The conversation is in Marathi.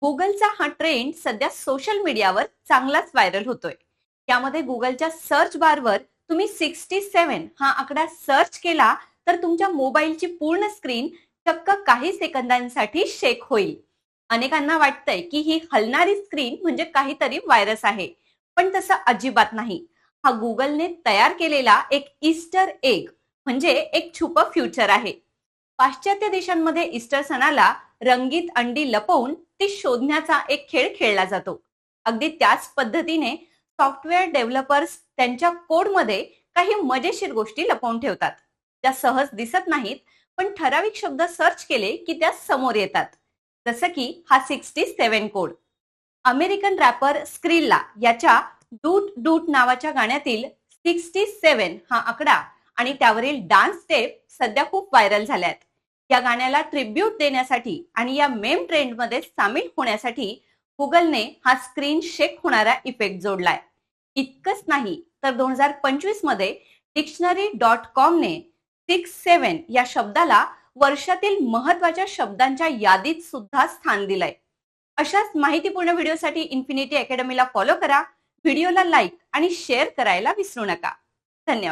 गुगलचा हा ट्रेंड सध्या सोशल मीडियावर चांगलाच व्हायरल होतोय. यामध्ये गुगलच्या सर्च बारवर तुम्ही 67 हा आकडा सर्च केला तर तुमच्या मोबाईलची पूर्ण स्क्रीन चक्क काही सेकंदांसाठी शेक होईल. अनेकांना वाटतंय की ही हलणारी स्क्रीन म्हणजे काहीतरी व्हायरस आहे, पण तसं अजिबात नाही. हा गुगलने तयार केलेला एक ईस्टर एग म्हणजे एक छुपं फ्युचर आहे. पाश्चात्य देशांमध्ये ईस्टर सणाला रंगीत अंडी लपवून ती शोधण्याचा एक खेळ खेळला जातो. अगदी त्याच पद्धतीने सॉफ्टवेअर डेव्हलपर्स त्यांच्या कोडमध्ये काही मजेशीर गोष्टी लपवून ठेवतात, त्या सहज दिसत नाहीत, पण ठराविक शब्द सर्च केले की त्या समोर येतात. जसं की हा 67 कोड. अमेरिकन रॅपर स्क्रिल्ला याच्या डूट डूट नावाच्या गाण्यातील 67 हा आकडा आणि त्यावरील डान्स स्टेप सध्या खूप व्हायरल झाल्यात. या गाण्याला ट्रिब्यूट देण्यासाठी आणि या मेम ट्रेंडमध्ये सामील होण्यासाठी गुगलने हा स्क्रीन शेक होणारा इफेक्ट जोडलाय. इतकंच नाही तर 2025 मध्ये डिक्शनरी.com ने 67 या शब्दाला वर्षातील महत्वाच्या शब्दांच्या यादीत सुद्धा स्थान दिलंय. अशाच माहितीपूर्ण व्हिडिओसाठी इन्फिनिटी अकॅडमीला फॉलो करा. व्हिडिओला लाईक आणि शेअर करायला विसरू नका. धन्यवाद.